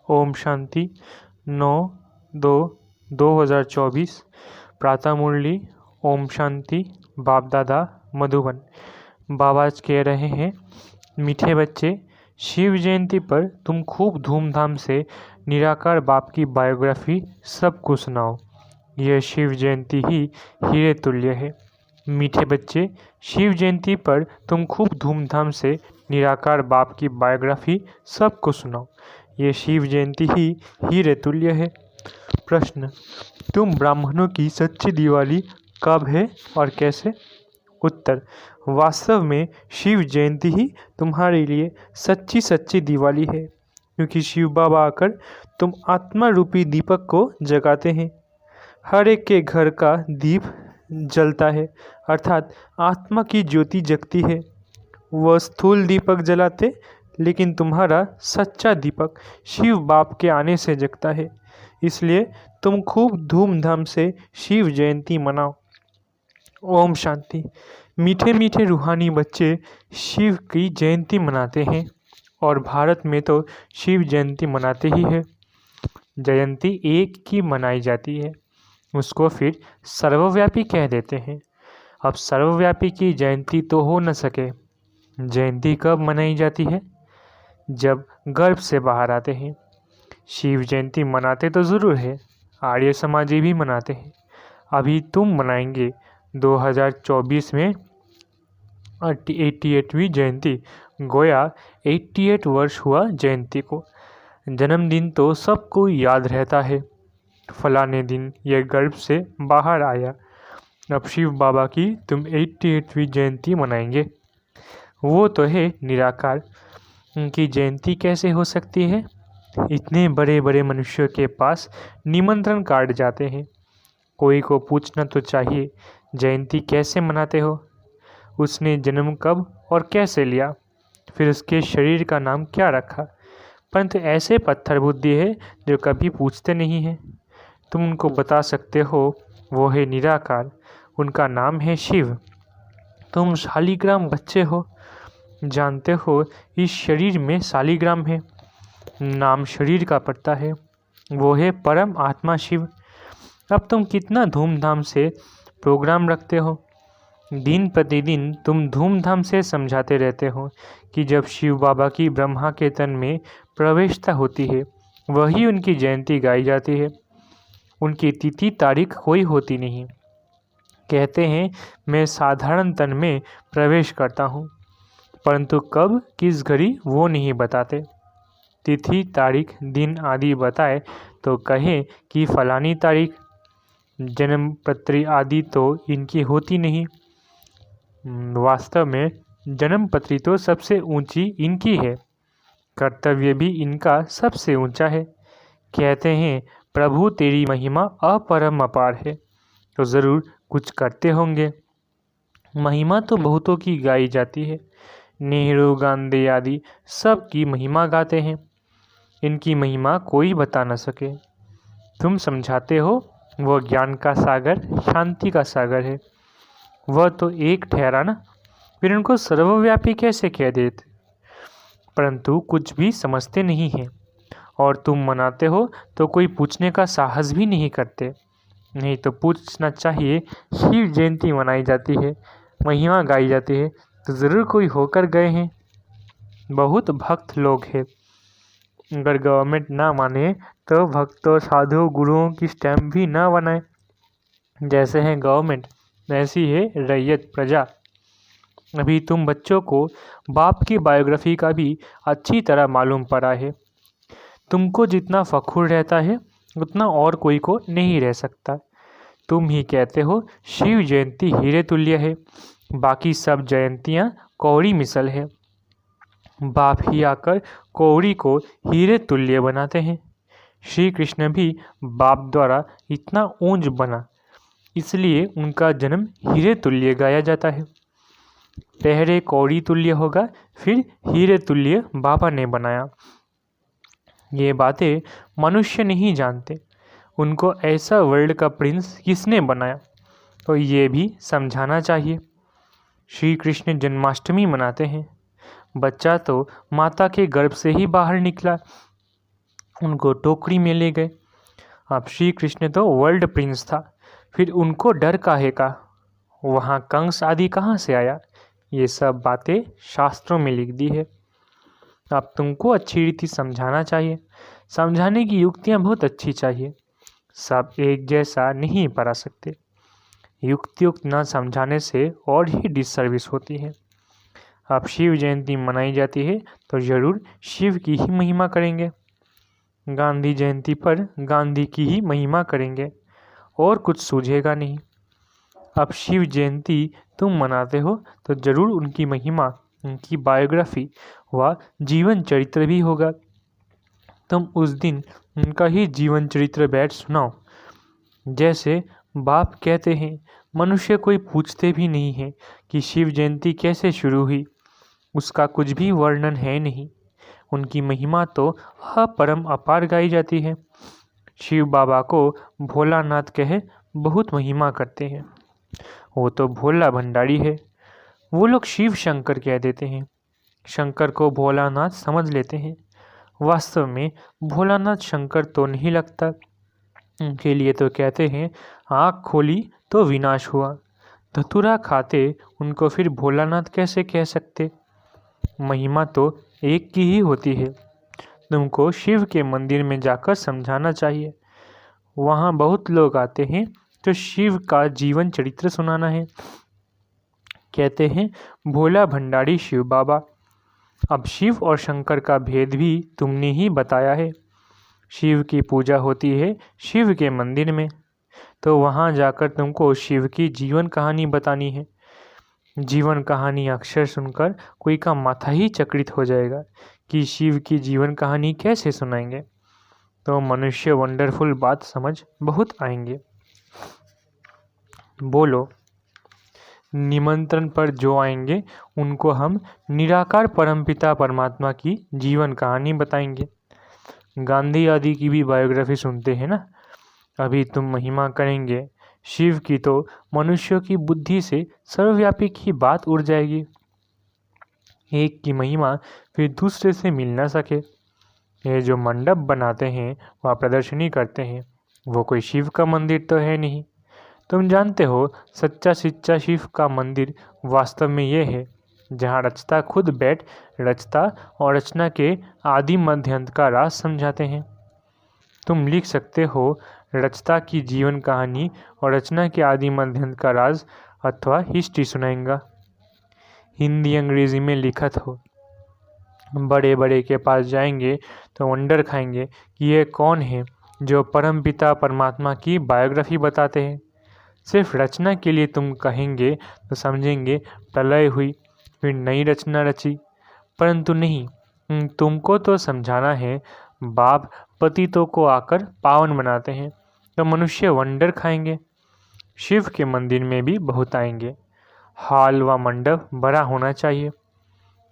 ओम शांति 9/2/2024 प्रातः मुरली। ओम शांति। बाप दादा मधुबन। बाबा आज कह रहे हैं, मीठे बच्चे, शिव जयंती पर तुम खूब धूमधाम से निराकार बाप की बायोग्राफी सबको सुनाओ। यह शिव जयंती ही हीरे तुल्य है। मीठे बच्चे, शिव जयंती पर तुम खूब धूमधाम से निराकार बाप की बायोग्राफी सबको सुनाओ। ये शिव जयंती ही हीरे तुल्य है। प्रश्न, तुम ब्राह्मणों की सच्ची दिवाली कब है और कैसे? उत्तर, वास्तव में शिव जयंती ही तुम्हारे लिए सच्ची सच्ची दिवाली है, क्योंकि शिव बाबा आकर तुम आत्मा रूपी दीपक को जगाते हैं। हर एक के घर का दीप जलता है, अर्थात आत्मा की ज्योति जगती है। वह स्थूल दीपक जलाते, लेकिन तुम्हारा सच्चा दीपक शिव बाप के आने से जगता है। इसलिए तुम खूब धूमधाम से शिव जयंती मनाओ। ओम शांति। मीठे मीठे रूहानी बच्चे शिव की जयंती मनाते हैं, और भारत में तो शिव जयंती मनाते ही है। जयंती एक की मनाई जाती है, उसको फिर सर्वव्यापी कह देते हैं। अब सर्वव्यापी की जयंती तो हो न सके। जयंती कब मनाई जाती है? जब गर्भ से बाहर आते हैं। शिव जयंती मनाते तो ज़रूर है, आर्य समाजी भी मनाते हैं। अभी तुम मनाएंगे 2024 में 88वीं जयंती। गोया 88 वर्ष हुआ जयंती को। जन्मदिन तो सबको याद रहता है, फलाने दिन यह गर्भ से बाहर आया। अब शिव बाबा की तुम 88वीं जयंती मनाएंगे। वो तो है निराकार, उनकी जयंती कैसे हो सकती है? इतने बड़े बड़े मनुष्यों के पास निमंत्रण कार्ड जाते हैं। कोई को पूछना तो चाहिए, जयंती कैसे मनाते हो? उसने जन्म कब और कैसे लिया? फिर उसके शरीर का नाम क्या रखा? परंतु ऐसे पत्थर बुद्धि है जो कभी पूछते नहीं हैं। तुम उनको बता सकते हो, वो है निराकार, उनका नाम है शिव। तुम शालिग्राम बच्चे हो, जानते हो इस शरीर में शालिग्राम है, नाम शरीर का पड़ता है, वो है परम आत्मा शिव। अब तुम कितना धूमधाम से प्रोग्राम रखते हो। दिन प्रतिदिन तुम धूमधाम से समझाते रहते हो कि जब शिव बाबा की ब्रह्मा के तन में प्रवेशता होती है, वही उनकी जयंती गाई जाती है। उनकी तिथि तारीख कोई होती नहीं। कहते हैं, मैं साधारण तन में प्रवेश करता हूँ, परंतु कब किस घड़ी वो नहीं बताते। तिथि तारीख दिन आदि बताए तो कहें कि फलानी तारीख। जन्म पत्री आदि तो इनकी होती नहीं। वास्तव में जन्म पत्री तो सबसे ऊंची इनकी है, कर्तव्य भी इनका सबसे ऊंचा है। कहते हैं, प्रभु तेरी महिमा अपरम अपार है, तो ज़रूर कुछ करते होंगे। महिमा तो बहुतों की गाई जाती है। नेहरू, गांधी आदि सब की महिमा गाते हैं। इनकी महिमा कोई बता न सके। तुम समझाते हो, वह ज्ञान का सागर, शांति का सागर है। वह तो एक ठहरा ना, फिर उनको सर्वव्यापी कैसे कह देते? परंतु कुछ भी समझते नहीं हैं, और तुम मनाते हो तो कोई पूछने का साहस भी नहीं करते। नहीं तो पूछना चाहिए, शिव जयंती मनाई जाती है, महिमा गाई जाती है, तो ज़रूर कोई होकर गए हैं। बहुत भक्त लोग हैं। अगर गवर्नमेंट ना माने तो भक्तों, साधु, गुरुओं की स्टैम्प भी ना बनाए। जैसे है गवर्नमेंट, वैसी है रैयत, प्रजा। अभी तुम बच्चों को बाप की बायोग्राफी का भी अच्छी तरह मालूम पड़ा है। तुमको जितना फखुर रहता है, उतना और कोई को नहीं रह सकता। तुम ही कहते हो शिव जयंती हीरे तुल्य है, बाकी सब जयंतियाँ कौड़ी मिसल है। बाप ही आकर कौड़ी को हीरे तुल्य बनाते हैं। श्री कृष्ण भी बाप द्वारा इतना ऊंच बना, इसलिए उनका जन्म हीरे तुल्य गाया जाता है। पहले कौड़ी तुल्य होगा, फिर हीरे तुल्य बाबा ने बनाया। ये बातें मनुष्य नहीं जानते। उनको ऐसा वर्ल्ड का प्रिंस किसने बनाया, तो ये भी समझाना चाहिए। श्री कृष्ण जन्माष्टमी मनाते हैं। बच्चा तो माता के गर्भ से ही बाहर निकला, उनको टोकरी में ले गए। अब श्री कृष्ण तो वर्ल्ड प्रिंस था, फिर उनको डर काहे का? वहाँ कंस आदि कहाँ से आया? ये सब बातें शास्त्रों में लिख दी है। अब तुमको अच्छी रीति समझाना चाहिए। समझाने की युक्तियाँ बहुत अच्छी चाहिए। सब एक जैसा नहीं पढ़ा सकते। युक्त न समझाने से और ही डिसर्विस होती है। अब शिव जयंती मनाई जाती है तो ज़रूर शिव की ही महिमा करेंगे। गांधी जयंती पर गांधी की ही महिमा करेंगे, और कुछ सूझेगा नहीं। अब शिव जयंती तुम मनाते हो तो ज़रूर उनकी महिमा, उनकी बायोग्राफी व जीवन चरित्र भी होगा। तुम उस दिन उनका ही जीवन चरित्र बैठ सुनाओ। जैसे बाप कहते हैं, मनुष्य कोई पूछते भी नहीं है कि शिव जयंती कैसे शुरू हुई, उसका कुछ भी वर्णन है नहीं। उनकी महिमा तो अपरम अपार गाई जाती है। शिव बाबा को भोलानाथ कहे बहुत महिमा करते हैं। वो तो भोला भंडारी है। वो लोग शिव शंकर कह देते हैं। शंकर को भोलानाथ समझ लेते हैं। वास्तव में भोलानाथ शंकर तो नहीं लगता। उनके लिए तो कहते हैं, आँख खोली तो विनाश हुआ। धतूरा खाते उनको फिर भोलानाथ कैसे कह सकते? महिमा तो एक की ही होती है। तुमको शिव के मंदिर में जाकर समझाना चाहिए। वहाँ बहुत लोग आते हैं तो शिव का जीवन चरित्र सुनाना है। कहते हैं भोला भंडारी शिव बाबा। अब शिव और शंकर का भेद भी तुमने ही बताया है। शिव की पूजा होती है शिव के मंदिर में, तो वहाँ जाकर तुमको शिव की जीवन कहानी बतानी है। जीवन कहानी अक्षर सुनकर कोई का माथा ही चकित हो जाएगा कि शिव की जीवन कहानी कैसे सुनाएंगे। तो मनुष्य वंडरफुल बात समझ बहुत आएंगे। बोलो। निमंत्रण पर जो आएंगे उनको हम निराकार परमपिता परमात्मा की जीवन कहानी बताएंगे। गांधी आदि की भी बायोग्राफी सुनते हैं ना। अभी तुम महिमा करेंगे शिव की तो मनुष्यों की बुद्धि से सर्वव्यापी की बात उड़ जाएगी। एक की महिमा फिर दूसरे से मिल ना सके। ये जो मंडप बनाते हैं वह प्रदर्शनी करते हैं, वो कोई शिव का मंदिर तो है नहीं। तुम जानते हो सच्चा सिच्चा शिव का मंदिर वास्तव में ये है जहाँ रचता खुद बैठ रचता और रचना के आदि मध्य अंत का राज समझाते हैं। तुम लिख सकते हो रचता की जीवन कहानी और रचना के आदि मध्य अंत का राज अथवा हिस्ट्री सुनाएंगा। हिंदी अंग्रेजी में लिखत हो। बड़े बड़े के पास जाएंगे तो वंडर खाएंगे कि ये कौन है जो परमपिता परमात्मा की बायोग्राफी बताते हैं। सिर्फ रचना के लिए तुम कहेंगे तो समझेंगे प्रलय हुई फिर नई रचना रची, परंतु नहीं, तुमको तो समझाना है बाप पतितों को आकर पावन बनाते हैं, तो मनुष्य वंडर खाएंगे। शिव के मंदिर में भी बहुत आएंगे। हॉल व मंडप बड़ा होना चाहिए।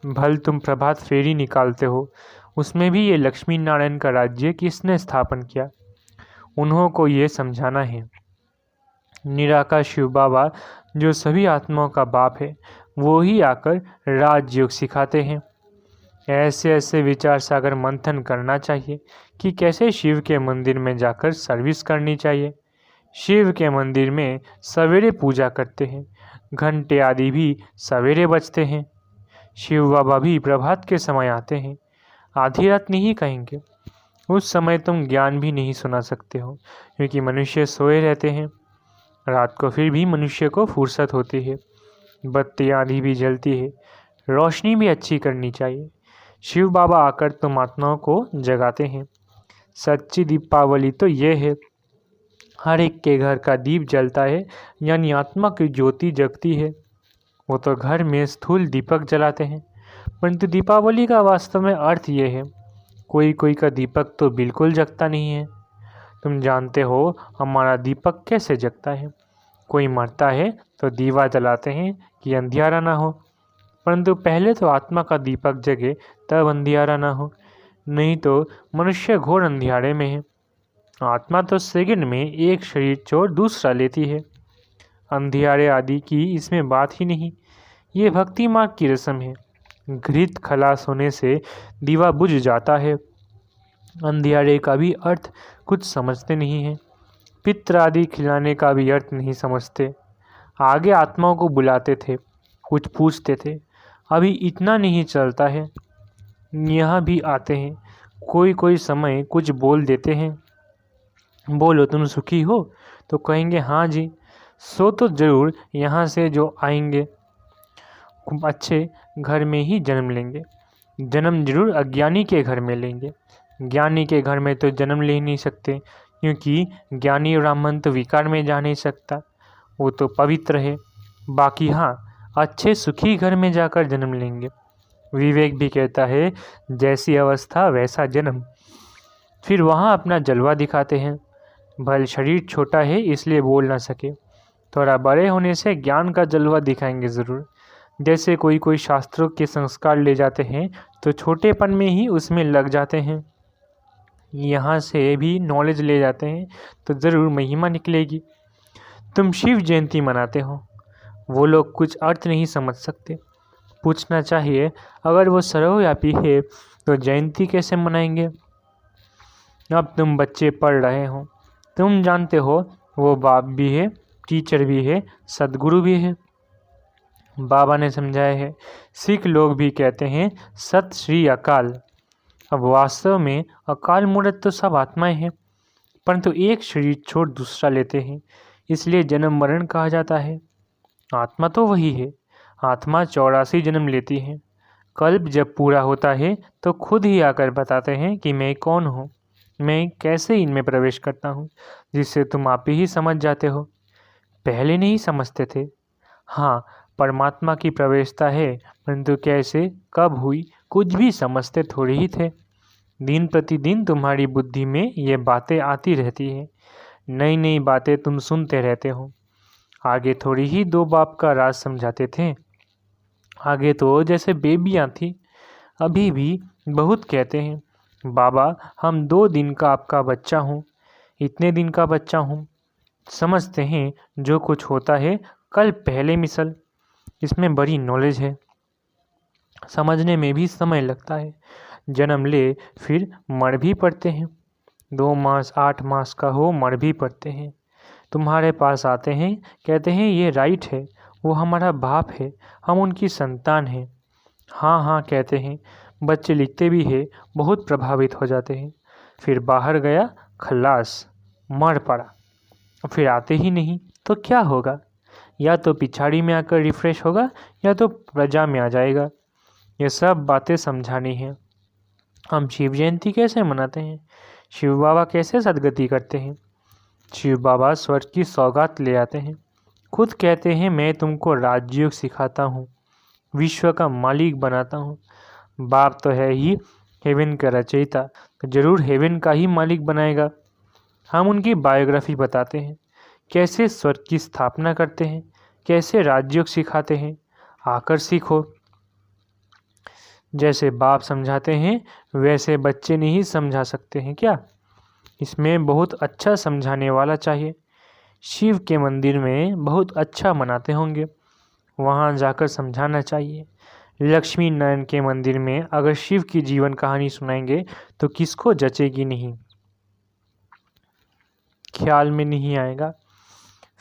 भल तुम प्रभात फेरी निकालते हो, उसमें भी ये लक्ष्मी नारायण का राज्य किसने स्थापन किया, उन्हों को ये समझाना है। निराकार शिव बाबा जो सभी आत्माओं का बाप है, वो ही आकर राजयोग सिखाते हैं। ऐसे ऐसे विचार सागर मंथन करना चाहिए कि कैसे शिव के मंदिर में जाकर सर्विस करनी चाहिए। शिव के मंदिर में सवेरे पूजा करते हैं, घंटे आदि भी सवेरे बजते हैं। शिव बाबा भी प्रभात के समय आते हैं, आधी रात नहीं कहेंगे। उस समय तुम ज्ञान भी नहीं सुना सकते हो, क्योंकि मनुष्य सोए रहते हैं। रात को फिर भी मनुष्य को फुर्सत होती है, बत्ती आधी भी जलती है, रोशनी भी अच्छी करनी चाहिए। शिव बाबा आकर तुम आत्माओं को जगाते हैं। सच्ची दीपावली तो ये है, हर एक के घर का दीप जलता है, यानी आत्मा की ज्योति जगती है। वो तो घर में स्थूल दीपक जलाते हैं, परंतु दीपावली का वास्तव में अर्थ ये है, कोई कोई का दीपक तो बिल्कुल जगता नहीं है। तुम जानते हो हमारा दीपक कैसे जगता है। कोई मरता है तो दीवा जलाते हैं कि अंधियारा ना हो, परंतु पहले तो आत्मा का दीपक जगे तब अंधियारा ना हो, नहीं तो मनुष्य घोर अंधियारे में है। आत्मा तो सेकंड में एक शरीर छोड़ दूसरा लेती है। अंधियारे आदि की इसमें बात ही नहीं। ये भक्ति मार्ग की रस्म है। घृत खलास होने से दीवा बुझ जाता है। अंधियारे का भी अर्थ कुछ समझते नहीं हैं। पित्र आदि खिलाने का भी अर्थ नहीं समझते। आगे आत्माओं को बुलाते थे, कुछ पूछते थे, अभी इतना नहीं चलता है। यहाँ भी आते हैं, कोई कोई समय कुछ बोल देते हैं। बोलो तुम सुखी हो, तो कहेंगे हाँ जी। सो तो ज़रूर यहाँ से जो आएंगे अच्छे घर में ही जन्म लेंगे। जन्म जरूर अज्ञानी के घर में लेंगे। ज्ञानी के घर में तो जन्म ले ही नहीं सकते, क्योंकि ज्ञानी ब्राह्मण तो विकार में जा नहीं सकता, वो तो पवित्र है। बाकी हाँ, अच्छे सुखी घर में जाकर जन्म लेंगे। विवेक भी कहता है जैसी अवस्था वैसा जन्म। फिर वहाँ अपना जलवा दिखाते हैं। भले शरीर छोटा है इसलिए बोल ना सके, थोड़ा बड़े होने से ज्ञान का जलवा दिखाएंगे ज़रूर। जैसे कोई कोई शास्त्रों के संस्कार ले जाते हैं तो छोटेपन में ही उसमें लग जाते हैं। यहाँ से भी नॉलेज ले जाते हैं तो ज़रूर महिमा निकलेगी। तुम शिव जयंती मनाते हो, वो लोग कुछ अर्थ नहीं समझ सकते। पूछना चाहिए, अगर वो सर्वव्यापी है तो जयंती कैसे मनाएंगे? अब तुम बच्चे पढ़ रहे हो, तुम जानते हो वो बाप भी है, टीचर भी है, सदगुरु भी है। बाबा ने समझाया है। सिख लोग भी कहते हैं सत श्री अकाल। अब वास्तव में अकाल मूर्त तो सब आत्माएं हैं, परंतु एक शरीर छोड़ दूसरा लेते हैं, इसलिए जन्म मरण कहा जाता है। आत्मा तो वही है। आत्मा 84 जन्म लेती है। कल्प जब पूरा होता है तो खुद ही आकर बताते हैं कि मैं कौन हूँ, मैं कैसे इनमें प्रवेश करता हूँ, जिससे तुम आप ही समझ जाते हो। पहले नहीं समझते थे। हाँ, परमात्मा की प्रवेशता है, परंतु कैसे कब हुई कुछ भी समझते थोड़ी ही थे। दिन प्रतिदिन तुम्हारी बुद्धि में ये बातें आती रहती है, नई नई बातें तुम सुनते रहते हो। आगे थोड़ी ही दो बाप का राज समझाते थे। आगे तो जैसे बेबियाँ थी। अभी भी बहुत कहते हैं, बाबा हम 2 दिन का आपका बच्चा हूँ, इतने दिन का बच्चा हूँ। समझते हैं जो कुछ होता है कल पहले मिसल। इसमें बड़ी नॉलेज है, समझने में भी समय लगता है। जन्म ले फिर मर भी पड़ते हैं। 2 मास 8 मास का हो मर भी पड़ते हैं। तुम्हारे पास आते हैं, कहते हैं ये राइट है, वो हमारा बाप है, हम उनकी संतान हैं। हाँ हाँ कहते हैं। बच्चे लिखते भी हैं, बहुत प्रभावित हो जाते हैं। फिर बाहर गया खल्लास, मर पड़ा। फिर आते ही नहीं तो क्या होगा? या तो पिछाड़ी में आकर रिफ्रेश होगा या तो प्रजा में आ जाएगा। ये सब बातें समझानी है। हम शिव जयंती कैसे मनाते हैं? शिव बाबा कैसे सदगति करते हैं? शिव बाबा स्वर्ग की सौगात ले आते हैं। खुद कहते हैं मैं तुमको राजयोग सिखाता हूँ, विश्व का मालिक बनाता हूँ। बाप तो है ही हेवन का रचयिता, तो जरूर हेवन का ही मालिक बनाएगा। हम उनकी बायोग्राफी बताते हैं, कैसे स्वर्ग की स्थापना करते हैं, कैसे राजयोग सिखाते हैं। आकर सीखो। जैसे बाप समझाते हैं वैसे बच्चे नहीं समझा सकते हैं क्या? इसमें बहुत अच्छा समझाने वाला चाहिए। शिव के मंदिर में बहुत अच्छा मनाते होंगे, वहाँ जाकर समझाना चाहिए। लक्ष्मी नारायण के मंदिर में अगर शिव की जीवन कहानी सुनाएंगे तो किसको जचेगी नहीं, ख्याल में नहीं आएगा।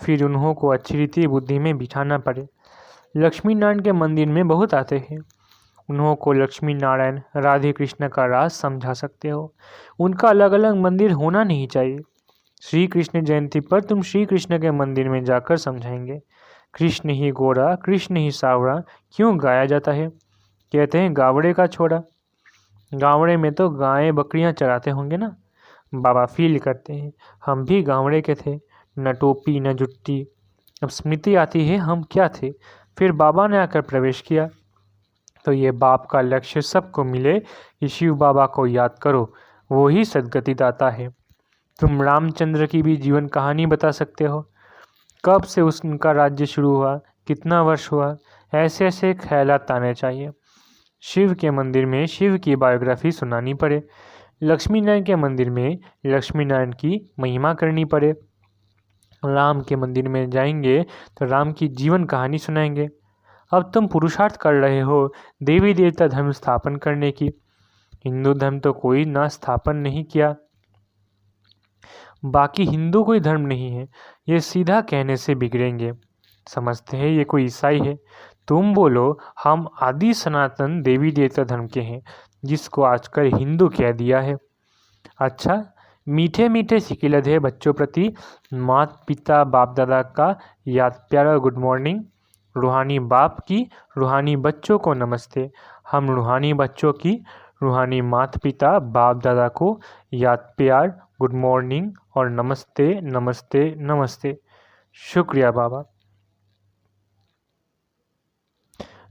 फिर उन्हों को अच्छी रीति बुद्धि में बिठाना पड़े। लक्ष्मी नारायण के मंदिर में बहुत आते हैं, उन्हों को लक्ष्मी नारायण राधे कृष्ण का राज समझा सकते हो। उनका अलग अलग मंदिर होना नहीं चाहिए। श्री कृष्ण जयंती पर तुम श्री कृष्ण के मंदिर में जाकर समझाएंगे। कृष्ण ही गोरा, कृष्ण ही सावरा क्यों गाया जाता है? कहते हैं गावड़े का छोड़ा। गावड़े में तो गायें बकरियां चराते होंगे ना। बाबा फील करते हैं हम भी गावड़े के थे, न टोपी न जुट्टी। अब स्मृति आती है हम क्या थे। फिर बाबा ने आकर प्रवेश किया। तो ये बाप का लक्ष्य सबको मिले कि शिव बाबा को याद करो, वो ही सदगति दाता है। तुम रामचंद्र की भी जीवन कहानी बता सकते हो, कब से उनका राज्य शुरू हुआ, कितना वर्ष हुआ। ऐसे ऐसे ख्यालात आने चाहिए। शिव के मंदिर में शिव की बायोग्राफी सुनानी पड़े। लक्ष्मी नारायण के मंदिर में लक्ष्मी नारायण की महिमा करनी पड़े। राम के मंदिर में जाएंगे तो राम की जीवन कहानी सुनाएंगे। अब तुम पुरुषार्थ कर रहे हो देवी देवता धर्म स्थापन करने की, हिंदू धर्म तो कोई ना स्थापन नहीं किया, बाकी हिंदू कोई धर्म नहीं है, ये सीधा कहने से बिगड़ेंगे। समझते हैं ये कोई ईसाई है। तुम बोलो हम आदि सनातन देवी देवता धर्म के हैं, जिसको आजकल हिंदू कह दिया है। अच्छा, मीठे मीठे सिकिलधे बच्चों प्रति माता पिता बाप दादा का याद प्यारा गुड मॉर्निंग। रूहानी बाप की रूहानी बच्चों को नमस्ते। हम रूहानी बच्चों की रूहानी माता पिता बाप दादा को याद प्यार गुड मॉर्निंग और नमस्ते नमस्ते नमस्ते। शुक्रिया बाबा।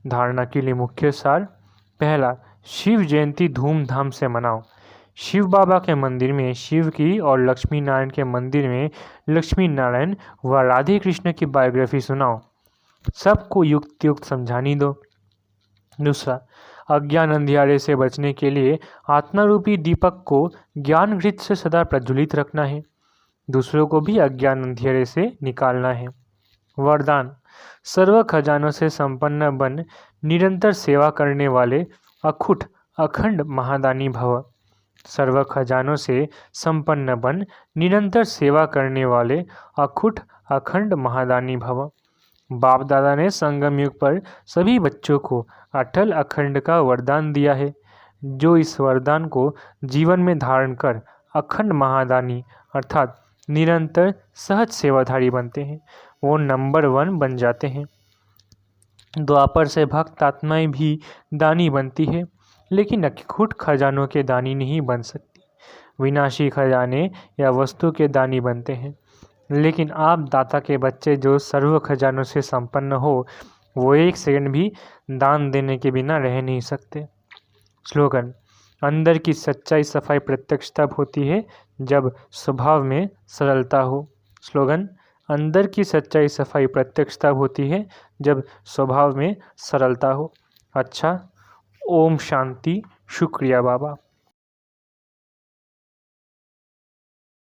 धारणा के लिए मुख्य सार। पहला, शिव जयंती धूमधाम से मनाओ। शिव बाबा के मंदिर में शिव की और लक्ष्मी नारायण के मंदिर में लक्ष्मी नारायण व राधे कृष्ण की बायोग्राफी सुनाओ। सबको युक्त युक्त समझानी दो। दूसरा, अज्ञान अंधियारे से बचने के लिए आत्मा रूपी दीपक को ज्ञान घृत से सदा प्रज्वलित रखना है। दूसरों को भी अज्ञान अंधियारे से निकालना है। वरदान, सर्व खजानों से संपन्न बन निरंतर सेवा करने वाले अखुट अखंड महादानी भव। सर्व खजानों से संपन्न बन निरंतर सेवा करने वाले अखुट अखंड महादानी भव। बाप दादा ने संगम युग पर सभी बच्चों को अटल अखंड का वरदान दिया है। जो इस वरदान को जीवन में धारण कर अखंड महादानी अर्थात निरंतर सहज सेवाधारी बनते हैं, वो नंबर 1 बन जाते हैं। द्वापर से भक्त आत्माएं भी दानी बनती है, लेकिन अखुट खजानों के दानी नहीं बन सकती। विनाशी खजाने या वस्तु के दानी बनते हैं, लेकिन आप दाता के बच्चे जो सर्व खजानों से संपन्न हो, वो एक सेकंड भी दान देने के बिना रह नहीं सकते। स्लोगन, अंदर की सच्चाई सफाई प्रत्यक्ष तब होती है जब स्वभाव में सरलता हो। स्लोगन, अंदर की सच्चाई सफाई प्रत्यक्ष तब होती है जब स्वभाव में सरलता हो। अच्छा, ओम शांति। शुक्रिया बाबा।